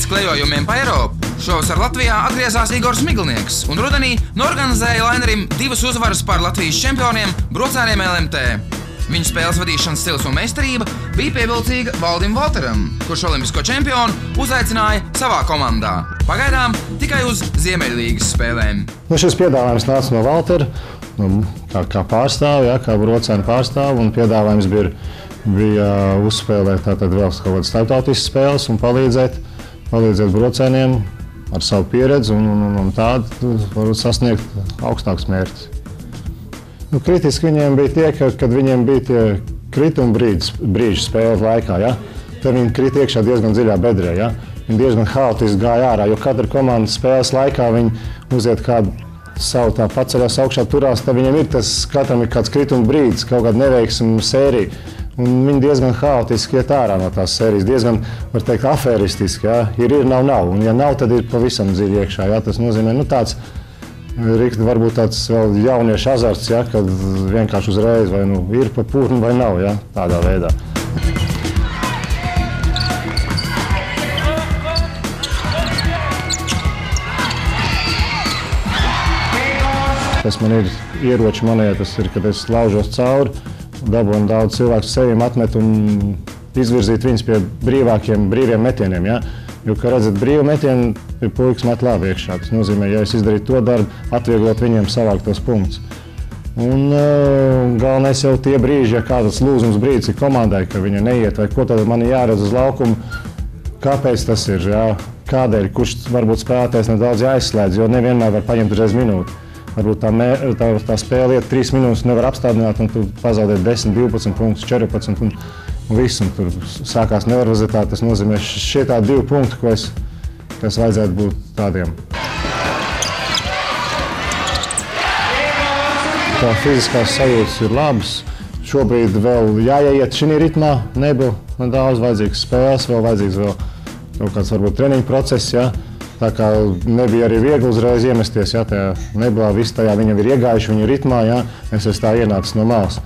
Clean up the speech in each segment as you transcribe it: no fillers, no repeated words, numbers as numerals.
Pēc klejojumiem pa Eiropu šovasar Latvijā atgriezās Igors Miglnieks un rudenī norganizēja lainerim 2 uzvaras pār Latvijas čempioniem brocēniem LMT. Viņa spēles vadīšanas stils un meistarība bija pievilcīga Valdim Valteram, kurš olimpisko čempionu uzaicināja savā komandā. Pagaidām tikai uz Ziemeļlīgas spēlēm. Šis piedāvājums nāca no Valtera, kā pārstāv, kā brocēnu pārstāv, un piedāvājums bija uzspēlēt tātad vēl kaut kādas starptautiskas spēles un palīdzēt brocēniem ar savu pieredzi un tādu varbūt sasniegt augstākus mērķus. Kritiski viņiem bija tie, kad viņiem bija tie krituma brīži spēles laikā. Ja? Tad viņi krita iekšā diezgan dziļā bedrē. Ja? Viņi diezgan haotiski gāja ārā, jo katra komanda spēles laikā viņi uziet kādu savu tā paceļās augšā turās, tad viņiem katram ir kāds krituma brīdis, kaut kāda neveiksma sērija. Un viņi diezgan haotiski iet ārā no tās sērijas, diezgan, var teikt, afēristiski. Ja? Ir, nav. Un ja nav, tad ir pavisam dziļi iekšā. Ja? Tas nozīmē, tāds varbūt tāds vēl jauniešu azarts, ja? Kad vienkārši uzreiz vai ir pa pūrni vai nav, ja? Tādā veidā. Tas man ir ieroči manējā, tas ir, kad es laužos cauri, dabūju daudz cilvēku sevim atmet un izvirzīt viņus pie brīviem metieniem. Ja? Jo, kā redzat, brīvu metienu ir puikas met labi iekšā. Tas nozīmē, ja es izdarītu to darbu, atvieglot viņiem savākt tos punktus. Un galvenais jau tie brīži, ja kāds lūzums brīdis ir komandai, ka viņa neiet vai ko, tad man ir jāredz uz laukumu, kāpēc tas ir, ja? Kādēļ, kurš varbūt spēlētājs nedaudz jāizslēdz, jo nevienmēr var paņemt uzreiz minūti. Varbūt tā spēle iet 3 minūtes, nevar apstādināt, un tu pazaudē 10, 12 punktus, 14 un viss. Un tur sākās nervozitāte. Tas nozīmē, šie tā 2 punkti, kas vajadzētu būt tādiem. Tā fiziskās sajūtas ir labas. Šobrīd vēl jāieiet šī ritmā, nebija daudz vajadzīgas spēles, vēl vajadzīgs kaut kāds varbūt treniņu process. Ja? Tā kā nebija arī viegli uzreiz iemesties, ja, tajā nebulā, viss tajā viņam ir iegājuši viņu ritmā, ja, es esmu tā ienācis no malas.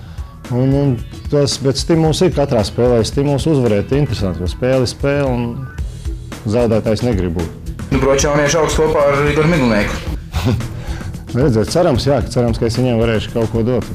Bet stimuls ir katrā spēlē, stimuls uzvarēt, interesanti, jo spēle un zaudētājs negrib būt. Brocēnieši augs kopā ar Igoru Miglnieku. Redzēt, cerams, ka es viņiem varēšu kaut ko dot.